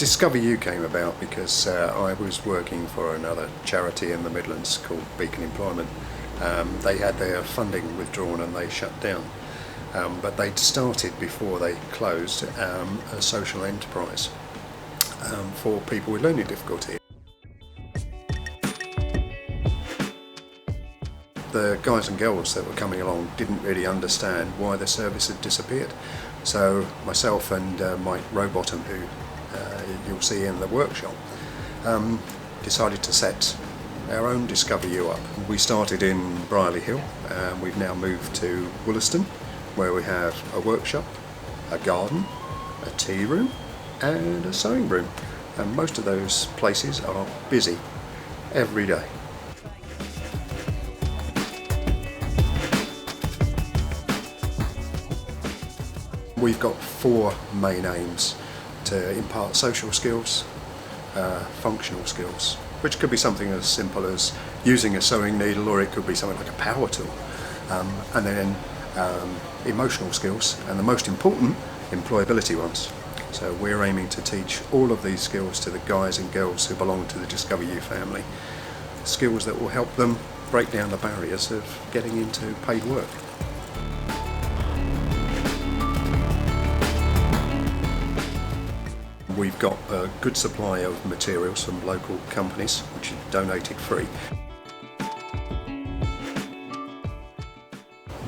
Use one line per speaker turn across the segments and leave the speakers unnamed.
Discover You came about because I was working for another charity in the Midlands called Beacon Employment. They had their funding withdrawn and they shut down. But they'd started, before they closed, a social enterprise for people with learning difficulty. The guys and girls that were coming along didn't really understand why the service had disappeared. So myself and Mike Rowbottom, who you'll see in the workshop, decided to set our own Discover You up. We started in Brierley Hill, and we've now moved to Wollaston, where we have a workshop, a garden, a tea room and a sewing room, and most of those places are busy every day. We've got 4 main aims: to impart social skills, functional skills, which could be something as simple as using a sewing needle, or it could be something like a power tool, and then emotional skills, and the most important, employability ones. So we're aiming to teach all of these skills to the guys and girls who belong to the Discover You family, skills that will help them break down the barriers of getting into paid work. We've got a good supply of materials from local companies, which are donated free.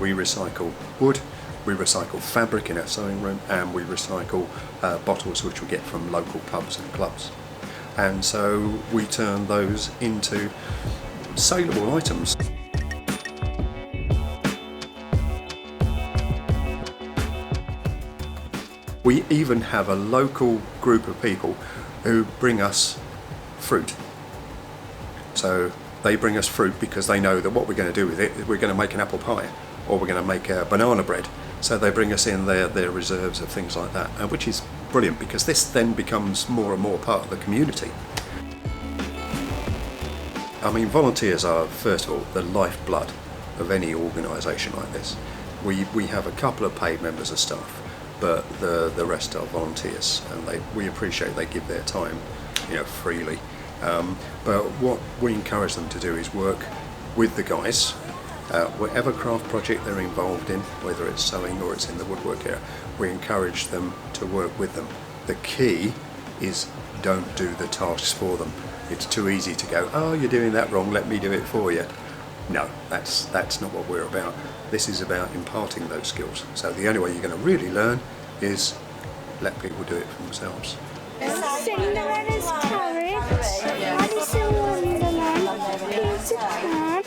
We recycle wood, we recycle fabric in our sewing room, and we recycle bottles which we get from local pubs and clubs. And so we turn those into saleable items. We even have a local group of people who bring us fruit. So they bring us fruit because they know that what we're going to do with it is we're going to make an apple pie, or we're going to make a banana bread. So they bring us in their reserves of things like that, which is brilliant because this then becomes more and more part of the community. I mean, volunteers are, first of all, the lifeblood of any organisation like this. We have a couple of paid members of staff, but the rest are volunteers, and we appreciate they give their time, freely. But what we encourage them to do is work with the guys, whatever craft project they're involved in, whether it's sewing or it's in the woodwork area. We encourage them to work with them. The key is don't do the tasks for them. It's too easy to go, oh, you're doing that wrong, let me do it for you. No, that's not what we're about. This is about imparting those skills. So the only way you're going to really learn is let people do it for themselves.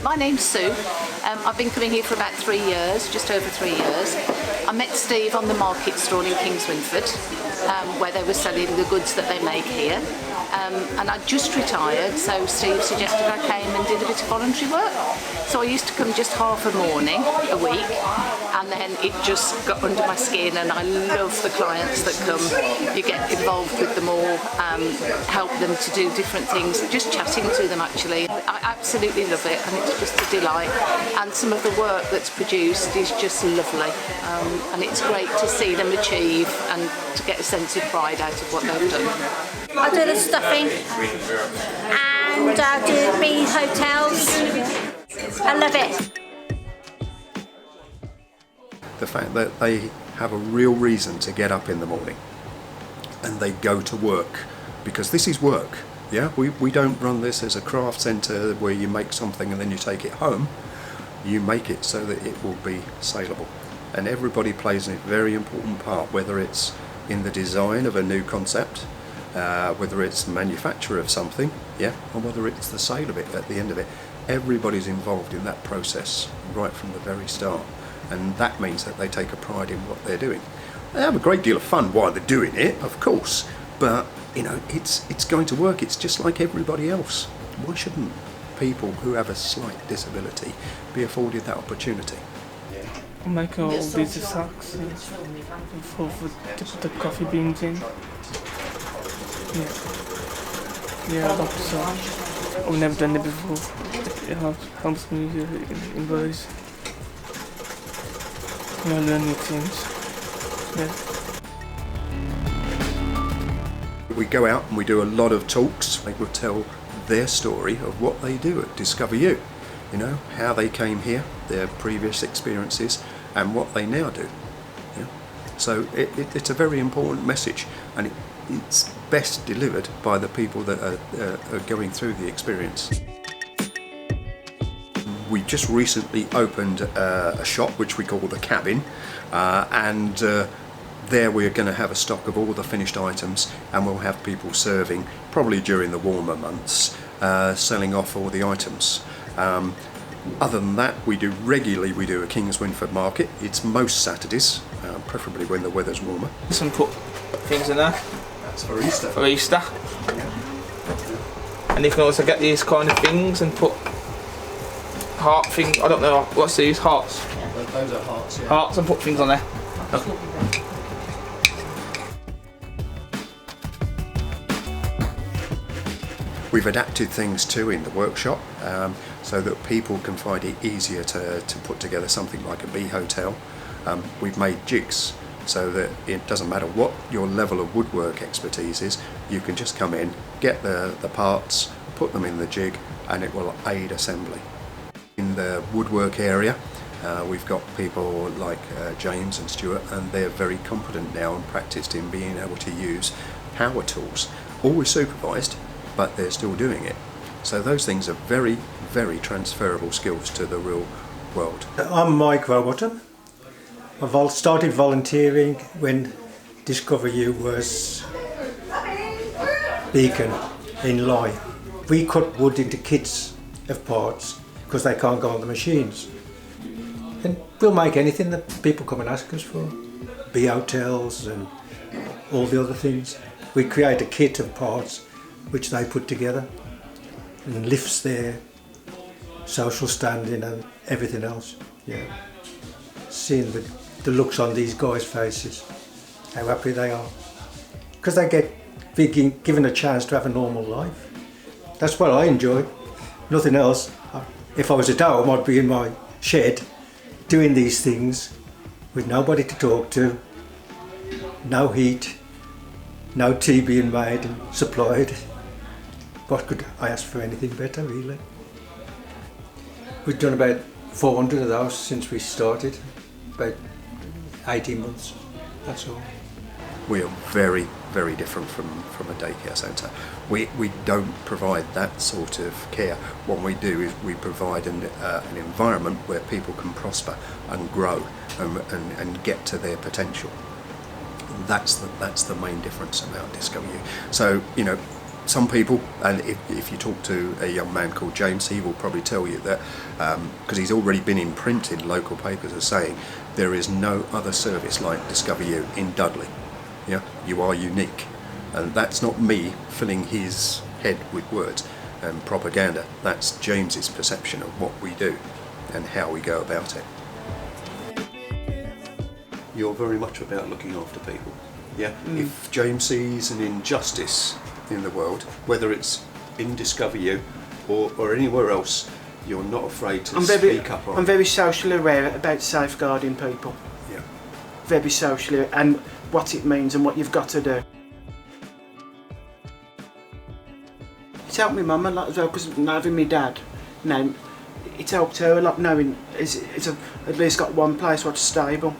My name's Sue. I've been coming here for about 3 years, just over 3 years. I met Steve on the market stall in Kings Winford, where they were selling the goods that they make here. And I just retired, so Steve suggested I came and did a bit of voluntary work. So I used to come just half a morning a week, and then it just got under my skin, and I love the clients that come. You get involved with them all, help them to do different things, just chatting to them actually. I absolutely love it, and it's just a delight. And some of the work that's produced is just lovely, and it's great to see them achieve and to get a sense of pride out of what they've done.
I do the stuffing and I do the hotels. I love it.
The fact that they have a real reason to get up in the morning and they go to work, because this is work. Yeah, we don't run this as a craft centre where you make something and then you take it home. You make it so that it will be saleable, and everybody plays a very important part, whether it's in the design of a new concept, whether it's manufacture of something, or whether it's the sale of it at the end of it. Everybody's involved in that process right from the very start, and that means that they take a pride in what they're doing. They have a great deal of fun while they're doing it, of course, but it's going to work. It's just like everybody else. Why shouldn't people who have a slight disability be afforded that opportunity?
I make all these sacks for to put the coffee beans in. Yeah, I love to sew. I've never done it before. It helps me in words. I learn new things.
We go out and we do a lot of talks. They will tell their story of what they do at Discover You, you know, how they came here, their previous experiences, and what they now do. Yeah? So it's a very important message, and it's best delivered by the people that are going through the experience. We just recently opened a shop which we call The Cabin, and there we're going to have a stock of all the finished items, and we'll have people serving, probably during the warmer months, selling off all the items. Other than that, we do a Kings Winford market. It's most Saturdays, preferably when the weather's warmer.
Some put things in there.
That's for Easter.
For Easter.
Yeah.
And you can also get these kind of things and put heart things. I don't know what's these hearts.
Yeah, those are hearts. Yeah.
Hearts, and put things on there.
We've adapted things too in the workshop, so that people can find it easier to put together something like a bee hotel. We've made jigs so that it doesn't matter what your level of woodwork expertise is, you can just come in, get the parts, put them in the jig, and it will aid assembly. In the woodwork area, we've got people like James and Stuart, and they're very competent now and practiced in being able to use power tools, always supervised, but they're still doing it. So those things are very, very transferable skills to the real world.
I'm Mike Rowbottom. I started volunteering when Discover You was Beacon in Lye. We cut wood into kits of parts because they can't go on the machines. And we'll make anything that people come and ask us for. Bee hotels and all the other things. We create a kit of parts which they put together and lifts their social standing and everything else. Yeah. Seeing the looks on these guys' faces, how happy they are. Because they get given a chance to have a normal life. That's what I enjoy, nothing else. If I was at home, I'd be in my shed doing these things with nobody to talk to, no heat, no tea being made and supplied. What could I ask for anything better, really? We've done about 400 of those since we started, about 18 months, that's all.
We are very, very different from a daycare centre. We don't provide that sort of care. What we do is we provide an environment where people can prosper and grow and get to their potential. That's the main difference about Discover You. So, you know, some people, and if you talk to a young man called James, he will probably tell you that, because he's already been in print in local papers as saying, there is no other service like Discover You in Dudley. Yeah, you are unique. And that's not me filling his head with words and propaganda. That's James's perception of what we do and how we go about it. You're very much about looking after people. Yeah. If James sees an injustice in the world, whether it's in Discover You or anywhere else, you're not afraid to speak up on.
I'm very socially aware about safeguarding people.
Yeah.
Very socially, and what it means and what you've got to do. It's helped my mum a lot as well, because having my dad now, it's helped her a lot knowing it's at least got one place what's stable.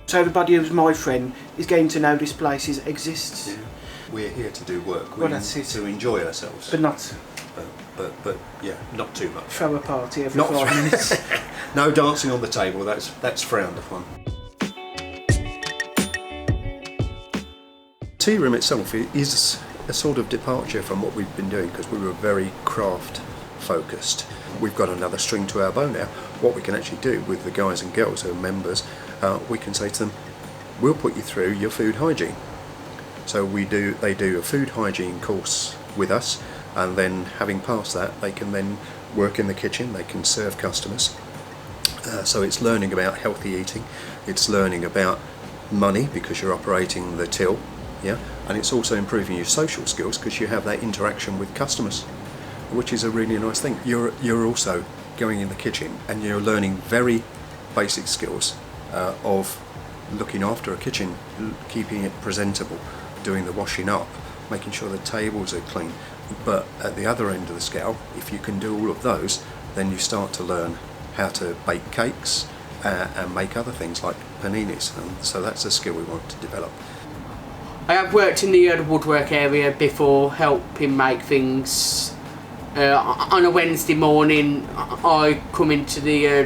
So everybody who's my friend is getting to know this place exists.
Yeah. We're here to do work.
Well, that's it.
To enjoy ourselves.
But not
But yeah, not too much.
throw a party every
Not
5 minutes.
No dancing on the table. That's frowned upon. Tea room itself is a sort of departure from what we've been doing, because we were very craft focused. We've got another string to our bow now. What we can actually do with the guys and girls who are members, we can say to them, we'll put you through your food hygiene. So they do a food hygiene course with us, and then having passed that, they can then work in the kitchen, they can serve customers. So it's learning about healthy eating, it's learning about money because you're operating the till, yeah, and it's also improving your social skills because you have that interaction with customers, which is a really nice thing. You're also going in the kitchen and you're learning very basic skills of looking after a kitchen, keeping it presentable, doing the washing up, making sure the tables are clean. But at the other end of the scale, if you can do all of those, then you start to learn how to bake cakes and make other things like paninis, and so that's a skill we want to develop.
I have worked in the woodwork area before, helping make things. On a Wednesday morning, I come into the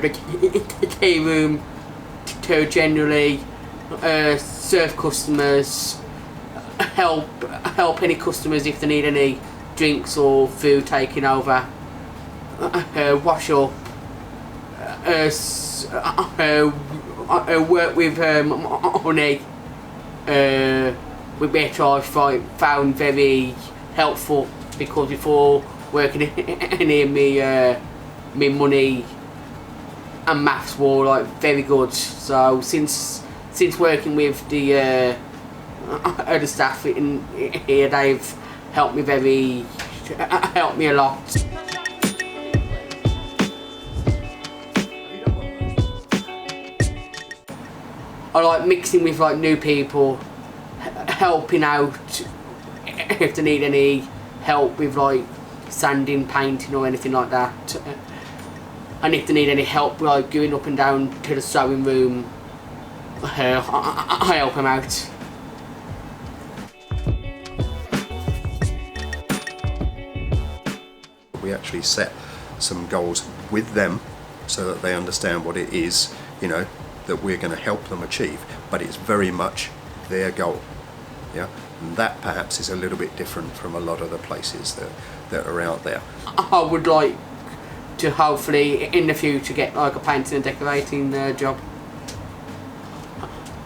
tea room to generally serve customers, help any customers if they need any drinks or food taken over, wash up, work with honey, which I found very helpful, because before working in me money and maths were like very good. So since working with the staff in here, they've helped me a lot. I like mixing with like new people, helping out if they need any help with like sanding, painting or anything like that. And if they need any help like going up and down to the sewing room, I help them out.
We actually set some goals with them so that they understand what it is, that we're going to help them achieve, but it's very much their goal. Yeah, and that perhaps is a little bit different from a lot of the places that are out there.
I would like to hopefully in the future get like a painting and decorating job.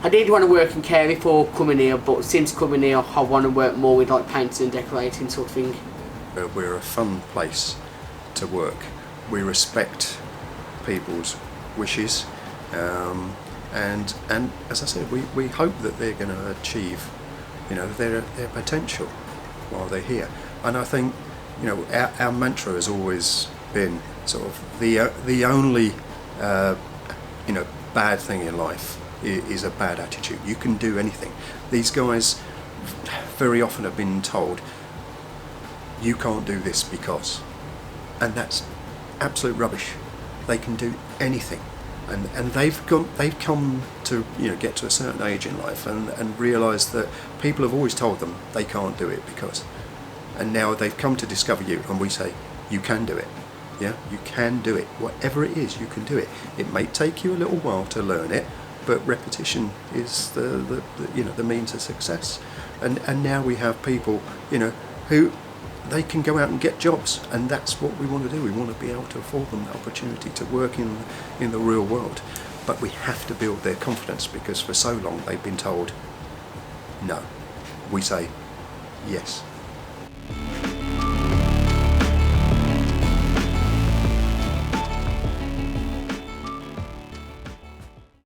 I did want to work in care before coming here, but since coming here I want to work more with like painting and decorating sort of thing.
We're a fun place to work. We respect people's wishes, and as I said, we hope that they're going to achieve their potential while they're here. And I think our mantra has always been sort of the only bad thing in life is a bad attitude. You can do anything. These guys very often have been told, you can't do this because, and that's absolute rubbish. They can do anything, and they've come to get to a certain age in life and realise that people have always told them they can't do it because, and now they've come to discover you, and we say you can do it. Yeah, you can do it. Whatever it is, you can do it. It may take you a little while to learn it, but repetition is the means of success. And now we have people who they can go out and get jobs, and that's what we want to do. We want to be able to afford them the opportunity to work in the real world, but we have to build their confidence, because for so long they've been told no. We say yes.